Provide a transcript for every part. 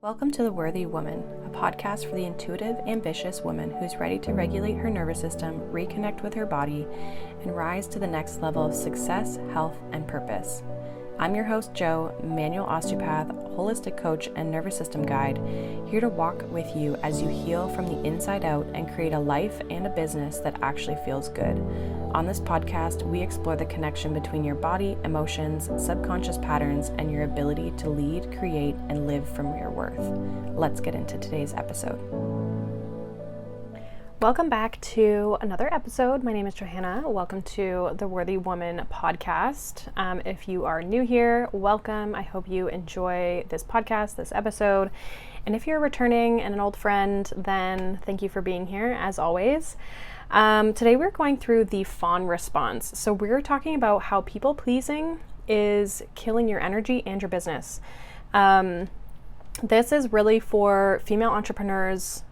Welcome to The Worthy Woman, a podcast for the intuitive, ambitious woman who's ready to regulate her nervous system, reconnect with her body, and rise to the next level of success, health, and purpose. I'm your host, Jo, manual osteopath, holistic coach, and nervous system guide, here to walk with you as you heal from the inside out and create a life and a business that actually feels good. On this podcast, we explore the connection between your body, emotions, subconscious patterns, and your ability to lead, create, and live from your worth. Let's get into today's episode. Welcome back to another episode. My name is Johanna. Welcome to the Worthy Woman podcast. If you are new here, welcome. I hope you enjoy this podcast, this episode. And if you're returning and an old friend, then thank you for being here as always. Today we're going through the fawn response. So we're talking about how people pleasing is killing your energy and your business. This is really for female entrepreneurs.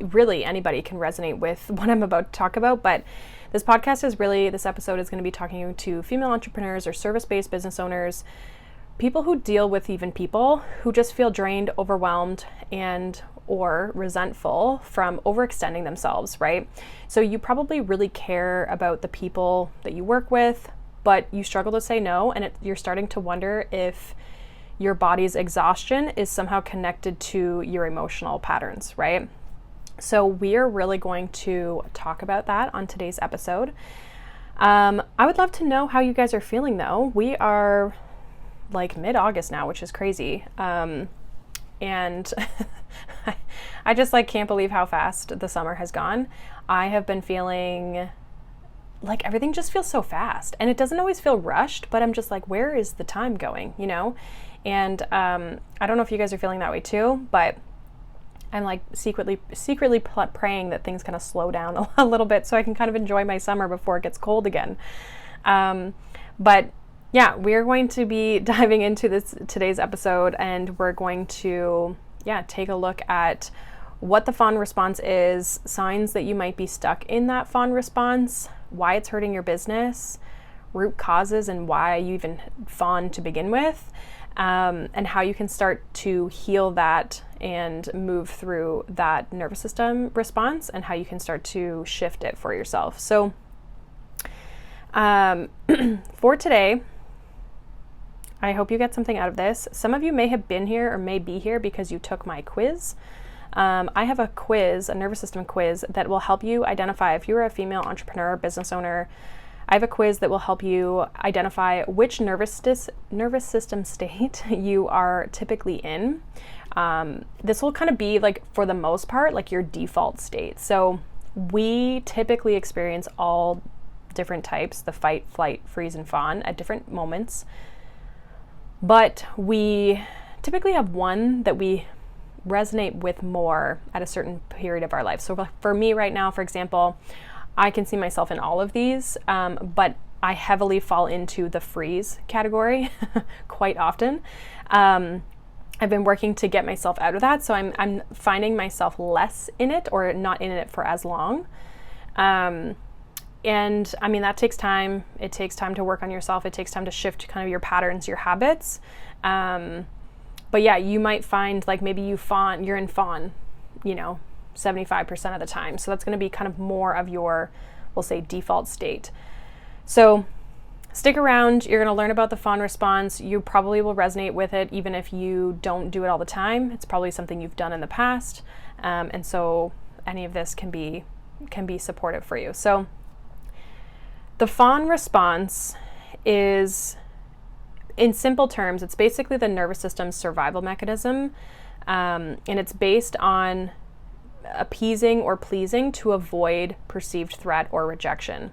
Really anybody can resonate with what I'm about to talk about, but this episode is going to be talking to female entrepreneurs or service-based business owners, people who deal with even people who just feel drained, overwhelmed, and or resentful from overextending themselves, right? So you probably really care about the people that you work with, but you struggle to say no, and you're starting to wonder if your body's exhaustion is somehow connected to your emotional patterns, right? So we are really going to talk about that on today's episode. I would love to know how you guys are feeling though. We are like mid-August now, which is crazy. And I just can't believe how fast the summer has gone. I have been feeling like everything just feels so fast, and it doesn't always feel rushed, but I'm just like, where is the time going, And I don't know if you guys are feeling that way too, but I'm secretly praying that things kind of slow down a little bit so I can kind of enjoy my summer before it gets cold again. But yeah, we're going to be diving into today's episode, and we're going to take a look at what the fawn response is, signs that you might be stuck in that fawn response, why it's hurting your business, root causes and why you even fawn to begin with, and how you can start to heal that and move through that nervous system response, and how you can start to shift it for yourself. So for today, I hope you get something out of this. Some of you may have been here or may be here because you took my quiz. I have a nervous system quiz that will help you identify if you're a female entrepreneur or business owner. I have a quiz that will help you identify which nervous system state you are typically in. This will kind of be for the most part, your default state. So we typically experience all different types, the fight, flight, freeze, and fawn at different moments. But we typically have one that we resonate with more at a certain period of our life. So for me right now, for example, I can see myself in all of these, but I heavily fall into the freeze category quite often. I've been working to get myself out of that, so I'm finding myself less in it, or not in it for as long. And that takes time. It takes time to work on yourself. It takes time to shift kind of your patterns, your habits. But yeah, you might find maybe you're in fawn, 75% of the time. So that's going to be kind of more of your, we'll say, default state. So stick around. You're going to learn about the fawn response. You probably will resonate with it, even if you don't do it all the time. It's probably something you've done in the past. And so any of this can be supportive for you. So the fawn response is, in simple terms, it's basically the nervous system's survival mechanism, and it's based on appeasing or pleasing to avoid perceived threat or rejection.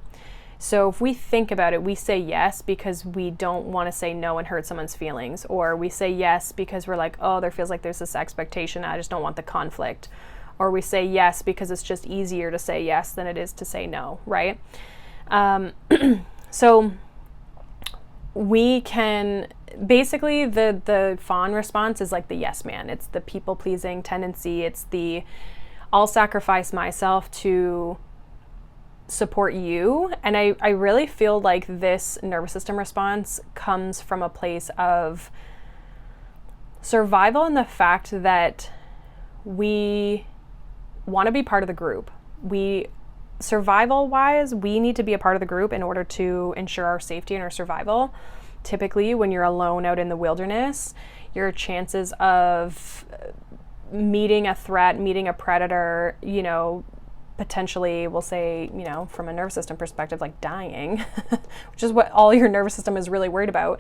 So if we think about it, we say yes because we don't want to say no and hurt someone's feelings, or we say yes because we're like, oh, there feels like there's this expectation, I just don't want the conflict, or we say yes because it's just easier to say yes than it is to say no, right? So we can basically, the fawn response is like the yes man. It's the people pleasing tendency. It's the I'll sacrifice myself to support you. And I really feel like this nervous system response comes from a place of survival and the fact that we want to be part of the group. Survival wise, we need to be a part of the group in order to ensure our safety and our survival. Typically, when you're alone out in the wilderness, your chances of meeting a threat, meeting a predator, potentially, we'll say, from a nervous system perspective, like dying, which is what all your nervous system is really worried about.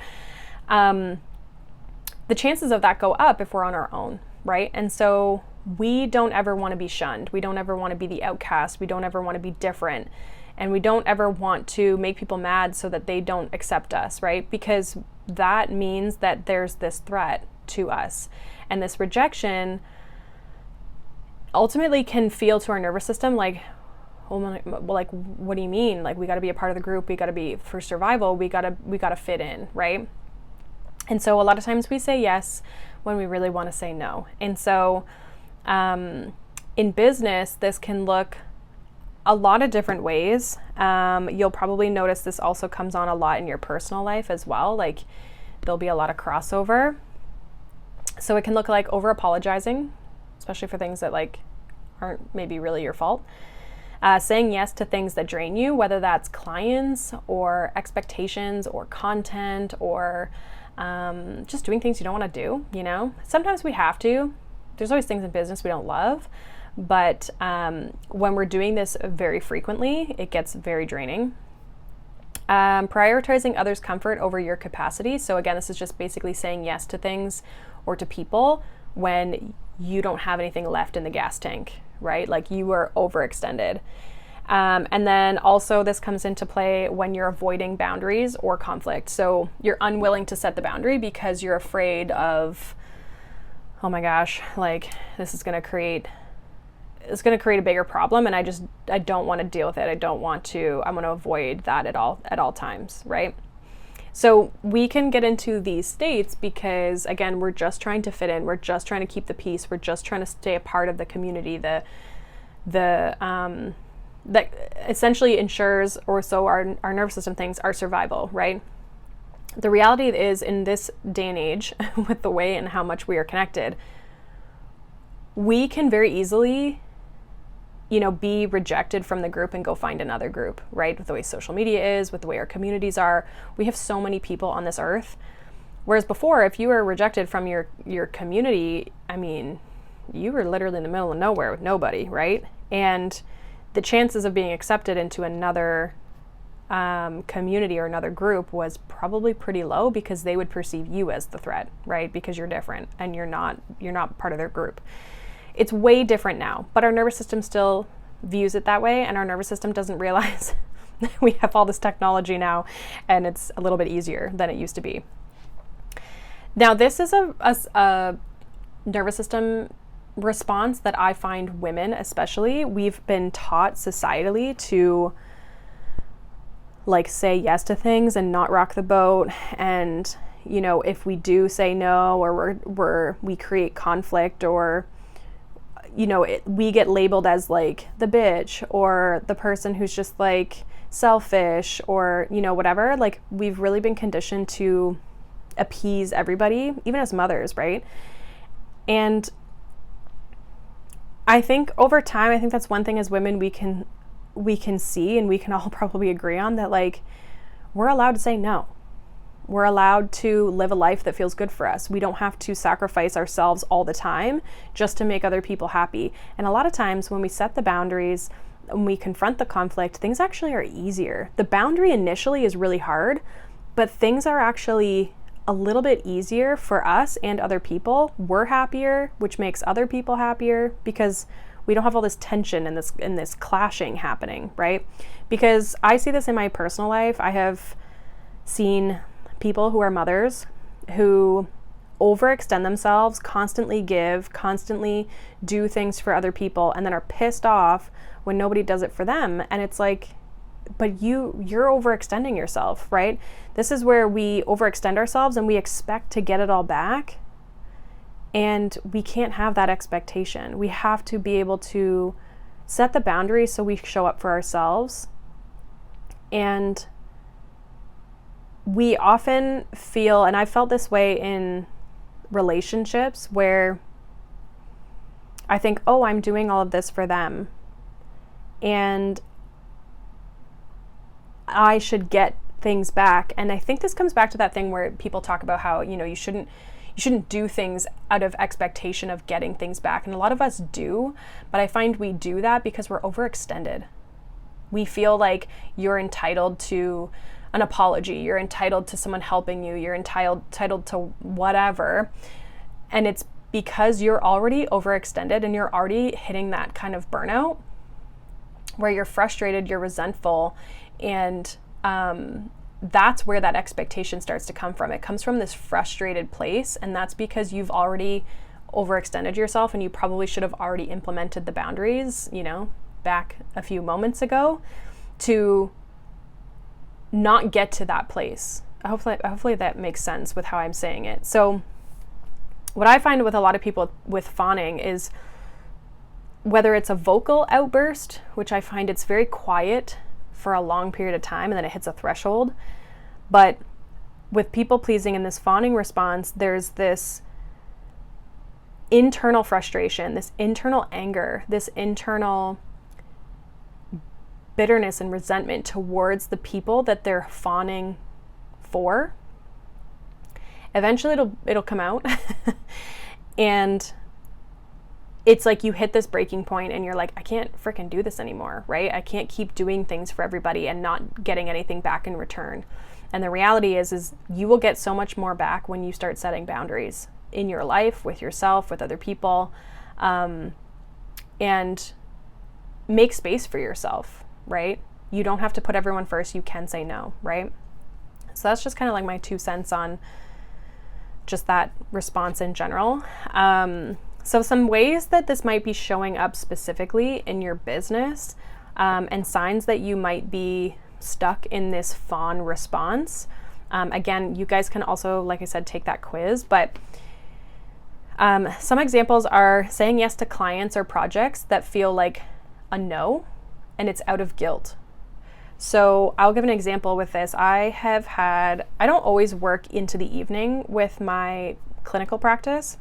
The chances of that go up if we're on our own, right? And so we don't ever want to be shunned. We don't ever want to be the outcast. We don't ever want to be different. And we don't ever want to make people mad so that they don't accept us, right? Because that means that there's this threat to us. And this rejection ultimately can feel to our nervous system like, well, like, what do you mean? Like, we got to be a part of the group. We got to be, for survival, we got to fit in, right? And so a lot of times we say yes when we really want to say no. And so in business, this can look a lot of different ways. You'll probably notice this also comes on a lot in your personal life as well. Like, there'll be a lot of crossover. So it can look like over apologizing, especially for things that like aren't maybe really your fault. Saying yes to things that drain you, whether that's clients or expectations or content or just doing things you don't want to do, Sometimes we have to. There's always things in business we don't love. But when we're doing this very frequently, it gets very draining. Prioritizing others' comfort over your capacity. So again, this is just basically saying yes to things or to people when you don't have anything left in the gas tank, right? Like you are overextended. And then also this comes into play when you're avoiding boundaries or conflict. So you're unwilling to set the boundary because you're afraid of, oh my gosh, like this is going to create a bigger problem, and I don't want to deal with it. I want to avoid that at all times, right? So we can get into these states because, again, we're just trying to fit in. We're just trying to keep the peace. We're just trying to stay a part of the community, that essentially ensures, or so our nervous system thinks, our survival, right? The reality is, in this day and age, with the way and how much we are connected, we can very easily be rejected from the group and go find another group, right? With the way social media is, with the way our communities are, we have so many people on this earth. Whereas before, if you were rejected from your community, you were literally in the middle of nowhere with nobody, right? And the chances of being accepted into another community or another group was probably pretty low because they would perceive you as the threat, right? Because you're different and you're not part of their group. It's way different now, but our nervous system still views it that way, and our nervous system doesn't realize we have all this technology now, and it's a little bit easier than it used to be. Now, this is a nervous system response that I find women, especially, we've been taught societally to like say yes to things and not rock the boat, and if we do say no, or we create conflict, or we get labeled as like the bitch or the person who's just like selfish or, whatever. Like, we've really been conditioned to appease everybody, even as mothers, right? And I think over time, I think that's one thing as women we can see, and we can all probably agree on, that like we're allowed to say no. We're allowed to live a life that feels good for us. We don't have to sacrifice ourselves all the time just to make other people happy. And a lot of times when we set the boundaries, when we confront the conflict, things actually are easier. The boundary initially is really hard, but things are actually a little bit easier for us and other people. We're happier, which makes other people happier because we don't have all this tension and this clashing happening, right? Because I see this in my personal life. I have seen people who are mothers who overextend themselves, constantly give, constantly do things for other people, and then are pissed off when nobody does it for them. And it's like, but you're overextending yourself, right? This is where we overextend ourselves and we expect to get it all back. And we can't have that expectation. We have to be able to set the boundaries so we show up for ourselves. And we often feel, and I felt this way in relationships where I think, oh, I'm doing all of this for them, and I should get things back. And I think this comes back to that thing where people talk about how, you shouldn't do things out of expectation of getting things back. And a lot of us do, but I find we do that because we're overextended. We feel like you're entitled to an apology, you're entitled to someone helping you, you're entitled to whatever. And it's because you're already overextended and you're already hitting that kind of burnout where you're frustrated, you're resentful, and that's where that expectation starts to come from. It comes from this frustrated place, and that's because you've already overextended yourself, and you probably should have already implemented the boundaries, back a few moments ago, to not get to that place. Hopefully that makes sense with how I'm saying it. So what I find with a lot of people with fawning is whether it's a vocal outburst, which I find it's very quiet for a long period of time and then it hits a threshold. But with people pleasing in this fawning response, there's this internal frustration, this internal anger, this internal bitterness and resentment towards the people that they're fawning for. Eventually it'll come out and it's like you hit this breaking point and you're like, I can't freaking do this anymore, right? I can't keep doing things for everybody and not getting anything back in return. And the reality is you will get so much more back when you start setting boundaries in your life, with yourself, with other people, and make space for yourself, right? You don't have to put everyone first. You can say no, right? So that's just kind of like my 2 cents on just that response in general. So some ways that this might be showing up specifically in your business, and signs that you might be stuck in this fawn response. Again, you guys can also, like I said, take that quiz, but some examples are saying yes to clients or projects that feel like a no, and it's out of guilt. So I'll give an example with this. I don't always work into the evening with my clinical practice.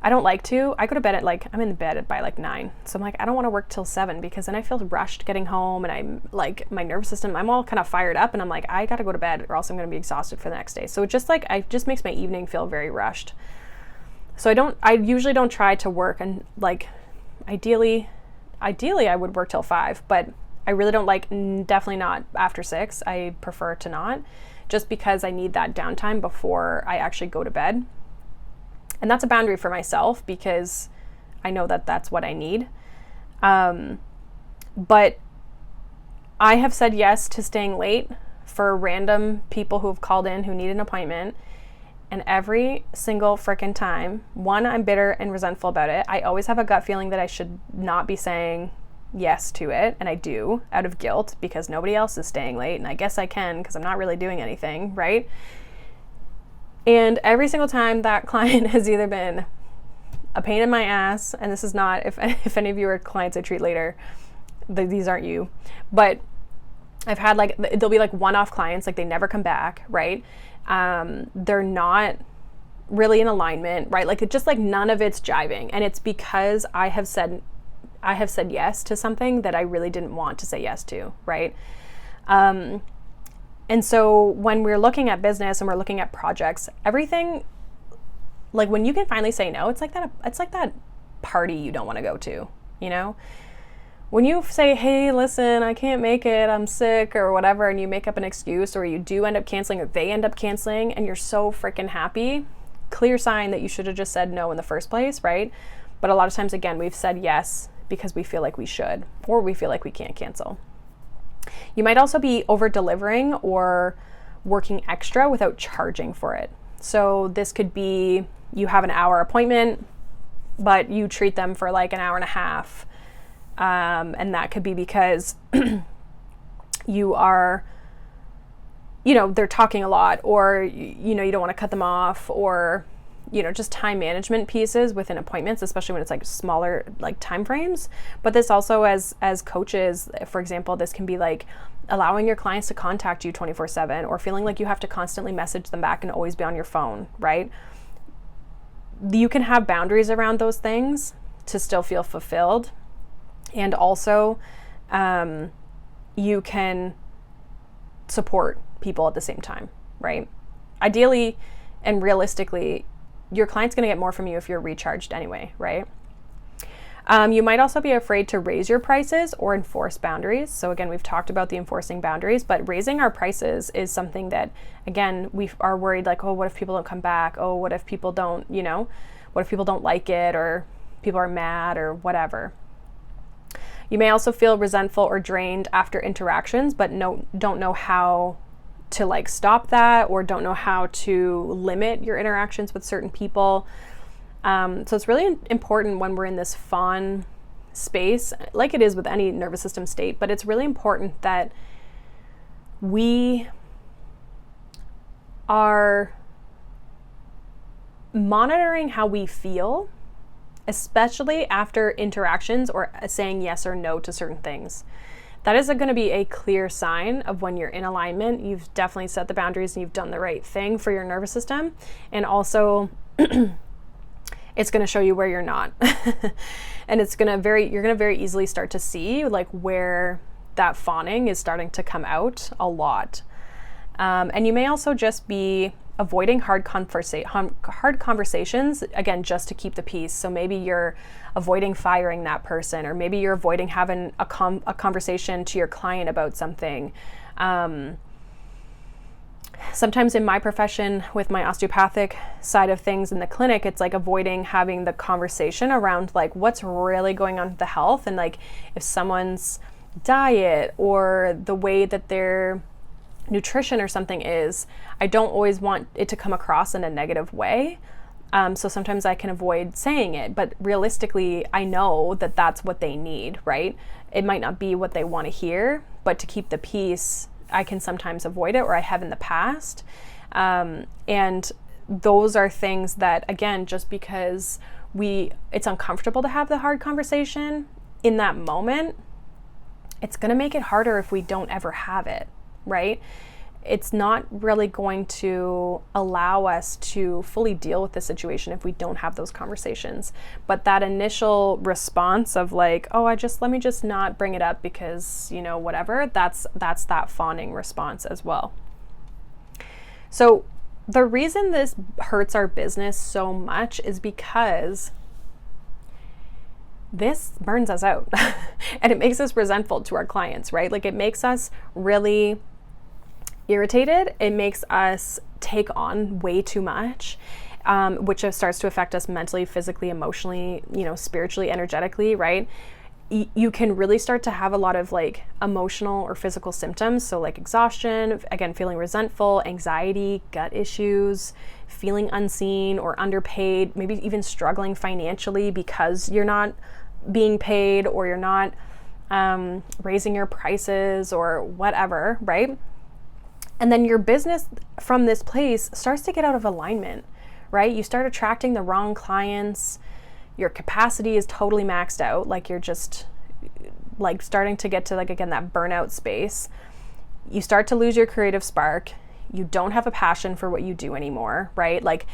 I don't like to. I go to bed I'm in bed by 9. So I'm like, I don't want to work till 7 because then I feel rushed getting home and I'm like, my nervous system, I'm all kind of fired up and I'm like, I got to go to bed or else I'm going to be exhausted for the next day. So it just makes my evening feel very rushed. So I usually don't try to work, and ideally I would work till 5, but I really don't definitely not after 6. I prefer to not, just because I need that downtime before I actually go to bed. And that's a boundary for myself because I know that that's what I need. But I have said yes to staying late for random people who have called in who need an appointment. And every single frickin' time, one, I'm bitter and resentful about it. I always have a gut feeling that I should not be saying yes to it. And I do, out of guilt, because nobody else is staying late. And I guess I can because I'm not really doing anything, right? And every single time that client has either been a pain in my ass, and this is not, if any of you are clients I treat later, these aren't you, but I've had they'll be one-off clients, they never come back, right? They're not really in alignment, right? It's just none of it's jiving. And it's because I have said yes to something that I really didn't want to say yes to, right? And so when we're looking at business and we're looking at projects, everything, when you can finally say no, it's like that party you don't want to go to, When you say, hey, listen, I can't make it, I'm sick or whatever, and you make up an excuse, or you do end up canceling or they end up canceling, and you're so freaking happy, clear sign that you should have just said no in the first place, right? But a lot of times, again, we've said yes because we feel like we should, or we feel like we can't cancel. You might also be over-delivering or working extra without charging for it. So this could be you have an hour appointment, but you treat them for an hour and a half. And that could be because you are, they're talking a lot, or, you don't want to cut them off, or just time management pieces within appointments, especially when it's like smaller like time frames. But this also, as coaches, for example, this can be like allowing your clients to contact you 24/7, or feeling like you have to constantly message them back and always be on your phone, right? You can have boundaries around those things to still feel fulfilled. And also, you can support people at the same time, right? Ideally and realistically, your client's going to get more from you if you're recharged anyway, right? You might also be afraid to raise your prices or enforce boundaries. So again, we've talked about the enforcing boundaries, but raising our prices is something that, again, we are worried like, oh, what if people don't come back? Oh, what if people don't, what if people don't like it, or people are mad, or whatever. You may also feel resentful or drained after interactions, but don't know how to like stop that, or don't know how to limit your interactions with certain people. So it's really important when we're in this fawn space, like it is with any nervous system state, but it's really important that we are monitoring how we feel, especially after interactions or saying yes or no to certain things. That is going to be a clear sign of when you're in alignment. You've definitely set the boundaries and you've done the right thing for your nervous system. And also, it's going to show you where you're not. And you're going to very easily start to see like where that fawning is starting to come out a lot. And you may also just be avoiding hard conversations, again, just to keep the peace. So maybe you're avoiding firing that person, or maybe you're avoiding having a conversation to your client about something. Sometimes in my profession, with my osteopathic side of things in the clinic, it's like avoiding having the conversation around like what's really going on with the health, and like if someone's diet or the way that their nutrition or something is, I don't always want it to come across in a negative way. So sometimes I can avoid saying it, but realistically, I know that that's what they need, right? It might not be what they want to hear, but to keep the peace, I can sometimes avoid it, or I have in the past. And those are things that, again, just because it's uncomfortable to have the hard conversation in that moment, it's going to make it harder if we don't ever have it, right? It's not really going to allow us to fully deal with the situation if we don't have those conversations. But that initial response of like, oh, let me just not bring it up because, whatever, that's that fawning response as well. So the reason this hurts our business so much is because this burns us out and it makes us resentful to our clients, right? Like it makes us really irritated. It makes us take on way too much, which starts to affect us mentally, physically, emotionally, spiritually, energetically, right? You can really start to have a lot of like emotional or physical symptoms. So like exhaustion, again, feeling resentful, anxiety, gut issues, feeling unseen or underpaid, maybe even struggling financially because you're not being paid, or you're not raising your prices or whatever, right? And then your business from this place starts to get out of alignment, right? You start attracting the wrong clients. Your capacity is totally maxed out. Like you're just like starting to get to like, again, that burnout space. You start to lose your creative spark. You don't have a passion for what you do anymore, right? Like,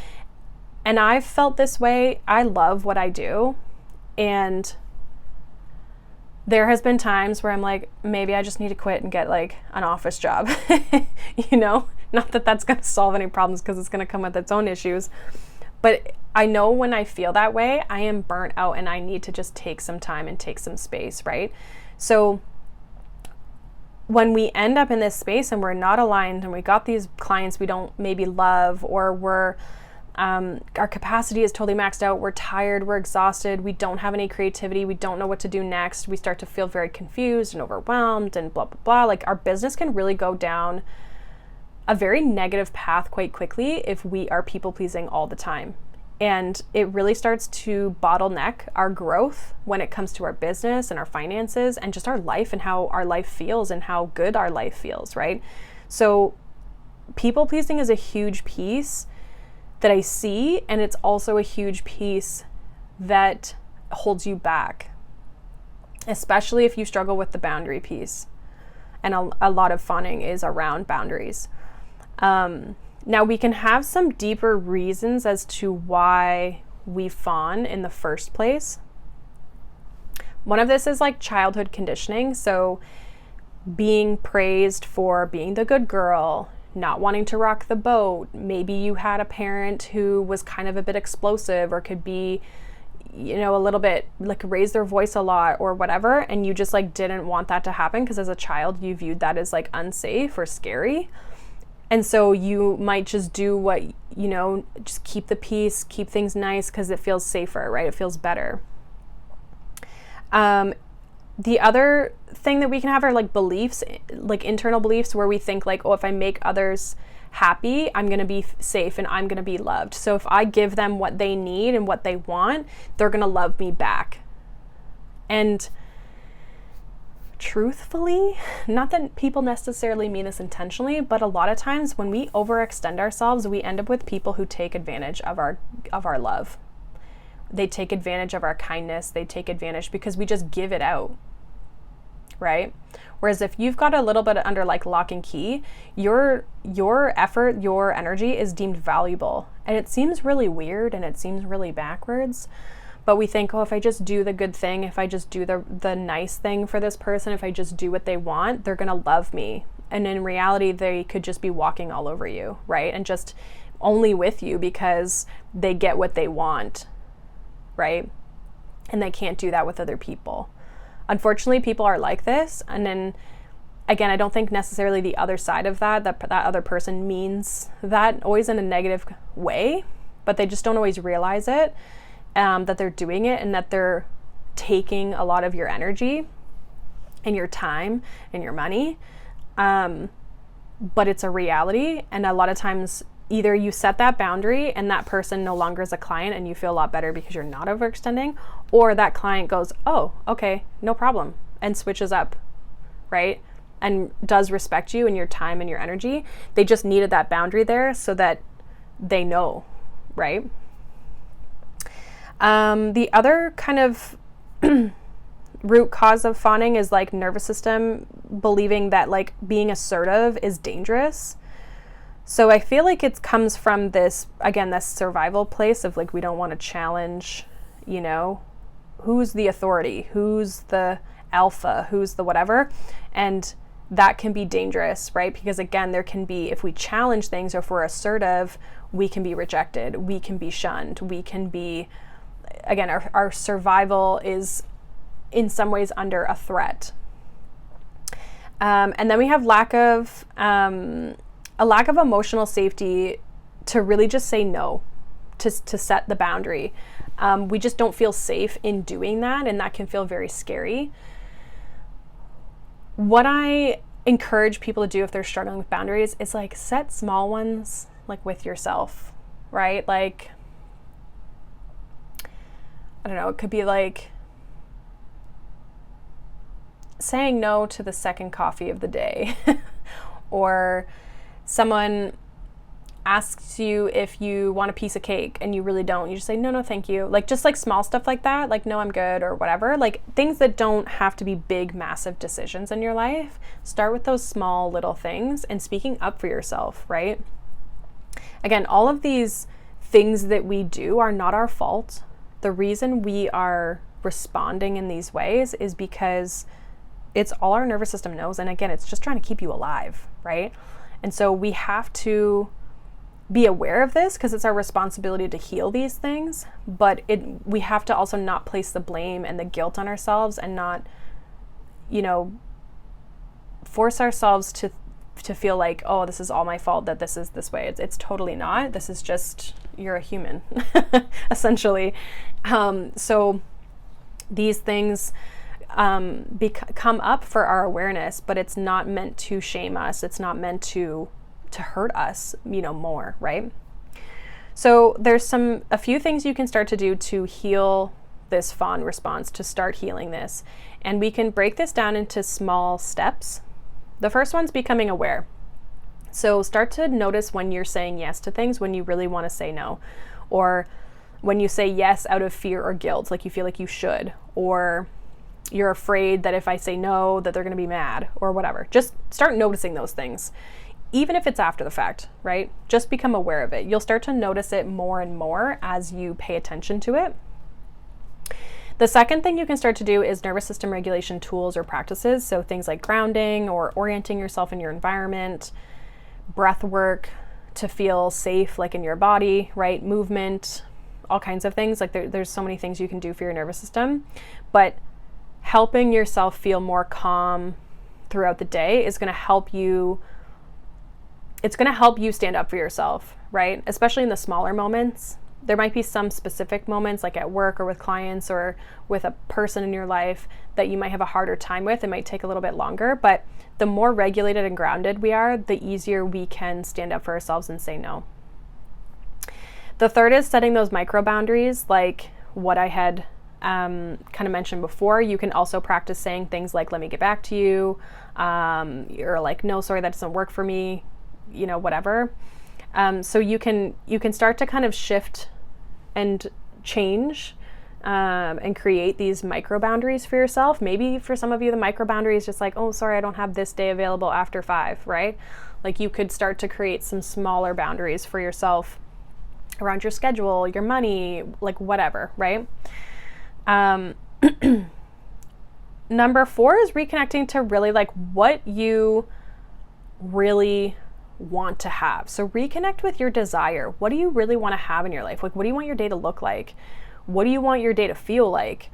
and I've felt this way. I love what I do. And there has been times where I'm like, maybe I just need to quit and get like an office job, not that that's going to solve any problems because it's going to come with its own issues. But I know when I feel that way, I am burnt out and I need to just take some time and take some space, right? So when we end up in this space and we're not aligned and we got these clients we don't maybe love, or our capacity is totally maxed out, we're tired, we're exhausted, we don't have any creativity, we don't know what to do next, we start to feel very confused and overwhelmed and blah, blah, blah. Like our business can really go down a very negative path quite quickly if we are people pleasing all the time. And it really starts to bottleneck our growth when it comes to our business and our finances and just our life and how our life feels and how good our life feels, right? So people pleasing is a huge piece that I see, and it's also a huge piece that holds you back, especially if you struggle with the boundary piece. And a lot of fawning is around boundaries. Now, we can have some deeper reasons as to why we fawn in the first place. One of this is like childhood conditioning. So being praised for being the good girl, not wanting to rock the boat. Maybe you had a parent who was kind of a bit explosive or could be, a little bit like raise their voice a lot or whatever. And you just like didn't want that to happen because as a child, you viewed that as like unsafe or scary. And so you might just do what, just keep the peace, keep things nice because it feels safer, right? It feels better. The other thing that we can have are like beliefs, like internal beliefs where we think like, oh, if I make others happy, I'm going to be safe and I'm going to be loved. So if I give them what they need and what they want, they're going to love me back. And truthfully, not that people necessarily mean this intentionally, but a lot of times when we overextend ourselves, we end up with people who take advantage of our love. They take advantage of our kindness. They take advantage because we just give it out, right? Whereas if you've got a little bit under like lock and key, your effort, your energy is deemed valuable. And it seems really weird and it seems really backwards, but we think, oh, if I just do the good thing, if I just do the nice thing for this person, if I just do what they want, they're going to love me. And in reality, they could just be walking all over you, right? And just only with you because they get what they want, right? And they can't do that with other people. Unfortunately, people are like this. And then again, I don't think necessarily the other side of that other person means that always in a negative way, but they just don't always realize it, that they're doing it and that they're taking a lot of your energy and your time and your money. But it's a reality. And a lot of times either you set that boundary and that person no longer is a client and you feel a lot better because you're not overextending, or that client goes, oh, okay, no problem, and switches up, right? And does respect you and your time and your energy. They just needed that boundary there so that they know, right? The other kind of root cause of fawning is like nervous system believing that like being assertive is dangerous. So I feel like it comes from this, again, this survival place of like, we don't want to challenge, who's the authority, who's the alpha, who's the whatever. And that can be dangerous, right? Because again, there can be, if we challenge things or if we're assertive, we can be rejected, we can be shunned, we can be, again, our survival is in some ways under a threat. And then we have a lack of emotional safety to really just say no, to set the boundary. We just don't feel safe in doing that, and that can feel very scary. What I encourage people to do if they're struggling with boundaries is like set small ones, like with yourself, right? Like, I don't know, it could be like saying no to the second coffee of the day or someone asks you if you want a piece of cake and you really don't, you just say, no, thank you. Like just like small stuff like that, like, no, I'm good or whatever. Like things that don't have to be big, massive decisions in your life. Start with those small little things and speaking up for yourself, right? Again, all of these things that we do are not our fault. The reason we are responding in these ways is because it's all our nervous system knows. And again, it's just trying to keep you alive, right? And so we have to be aware of this because it's our responsibility to heal these things, but we have to also not place the blame and the guilt on ourselves and not, force ourselves to feel like, oh, this is all my fault that this is this way. It's totally not. This is just, you're a human, essentially. So these things come up for our awareness, but it's not meant to shame us. It's not meant to hurt us, more, right? So there's a few things you can start to do to heal this fawn response, to start healing this. And we can break this down into small steps. The first one's becoming aware. So start to notice when you're saying yes to things, when you really want to say no, or when you say yes out of fear or guilt, like you feel like you should, or you're afraid that if I say no, that they're going to be mad or whatever. Just start noticing those things, even if it's after the fact, right? Just become aware of it. You'll start to notice it more and more as you pay attention to it. The second thing you can start to do is nervous system regulation tools or practices. So things like grounding or orienting yourself in your environment, breath work to feel safe, like in your body, right? Movement, all kinds of things. Like there's so many things you can do for your nervous system, but helping yourself feel more calm throughout the day is going to help you. It's going to help you stand up for yourself, right? Especially in the smaller moments. There might be some specific moments like at work or with clients or with a person in your life that you might have a harder time with. It might take a little bit longer, but the more regulated and grounded we are, the easier we can stand up for ourselves and say no. The third is setting those micro boundaries, like what I had kind of mentioned before. You can also practice saying things like, let me get back to you, or like, no, sorry, that doesn't work for me, whatever. So you can start to kind of shift and change and create these micro boundaries for yourself. Maybe for some of you, the micro boundary is just like, oh, sorry, I don't have this day available after 5, right? Like you could start to create some smaller boundaries for yourself around your schedule, your money, like whatever, right? Number 4 is reconnecting to really like what you really want to have. So reconnect with your desire. What do you really want to have in your life? Like, what do you want your day to look like? What do you want your day to feel like?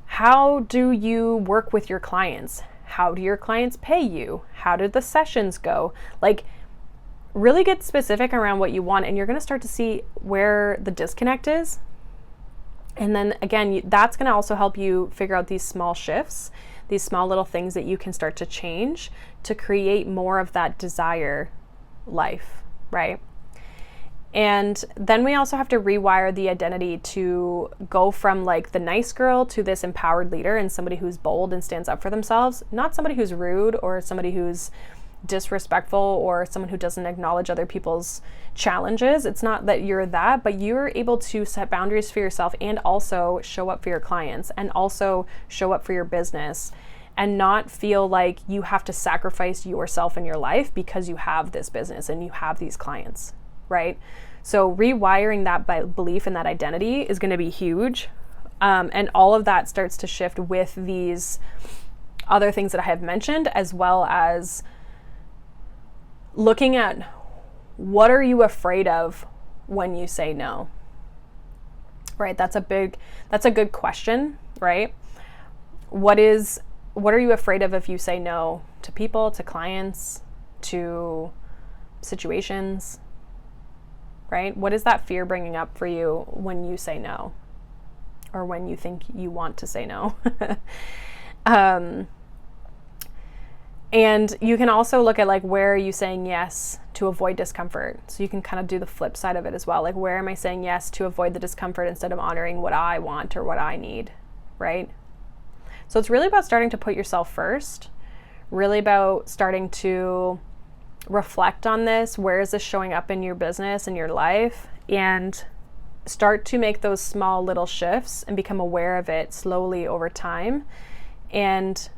How do you work with your clients? How do your clients pay you? How did the sessions go? Like, really get specific around what you want, and you're going to start to see where the disconnect is. And then again, that's going to also help you figure out these small shifts, these small little things that you can start to change to create more of that desire life, right? And then we also have to rewire the identity to go from like the nice girl to this empowered leader and somebody who's bold and stands up for themselves, not somebody who's rude or somebody who's disrespectful or someone who doesn't acknowledge other people's challenges. It's not that you're that, but you're able to set boundaries for yourself and also show up for your clients and also show up for your business and not feel like you have to sacrifice yourself in your life because you have this business and you have these clients, right? So rewiring that belief and that identity is going to be huge. And all of that starts to shift with these other things that I have mentioned, as well as looking at what are you afraid of when you say no, right? That's a good question, right? What are you afraid of if you say no to people, to clients, to situations, right? What is that fear bringing up for you when you say no, or when you think you want to say no? And you can also look at like, where are you saying yes to avoid discomfort? So you can kind of do the flip side of it as well. Like, where am I saying yes to avoid the discomfort instead of honoring what I want or what I need, right? So it's really about starting to put yourself first, really about starting to reflect on this. Where is this showing up in your business and your life? And start to make those small little shifts and become aware of it slowly over time. And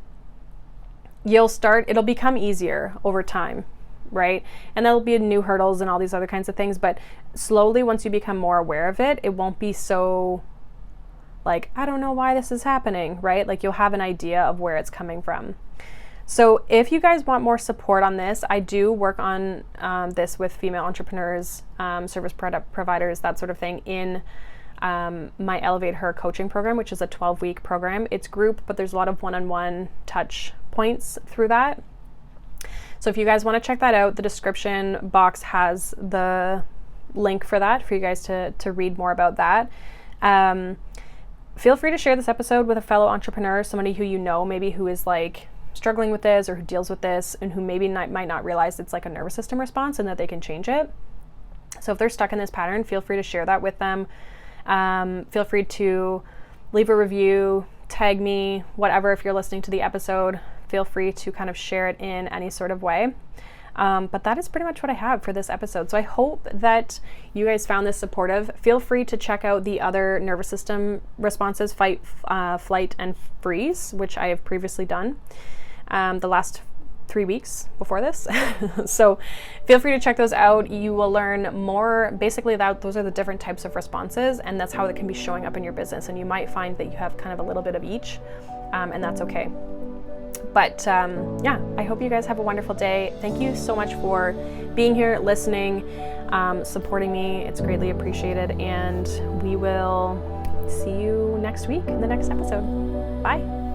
it'll become easier over time, right? And there'll be new hurdles and all these other kinds of things, but slowly, once you become more aware of it, it won't be so like, I don't know why this is happening, right? Like, you'll have an idea of where it's coming from. So if you guys want more support on this, I do work on this with female entrepreneurs, service product providers, that sort of thing, in my Elevate Her coaching program, which is a 12-week program. It's group, but there's a lot of one-on-one touch points through that. So if you guys want to check that out, the description box has the link for that for you guys to read more about that. Feel free to share this episode with a fellow entrepreneur, somebody who you know maybe who is like struggling with this or who deals with this and who maybe might not realize it's like a nervous system response and that they can change it. So if they're stuck in this pattern, feel free to share that with them. Feel free to leave a review, tag me, whatever. If you're listening to the episode, feel free to kind of share it in any sort of way. But that is pretty much what I have for this episode. So I hope that you guys found this supportive. Feel free to check out the other nervous system responses, fight, flight, and freeze, which I have previously done the last 3 weeks before this. So feel free to check those out. You will learn more basically that those are the different types of responses, and that's how it can be showing up in your business. And you might find that you have kind of a little bit of each, and that's okay. But yeah, I hope you guys have a wonderful day. Thank you so much for being here, listening, supporting me. It's greatly appreciated. And we will see you next week in the next episode. Bye.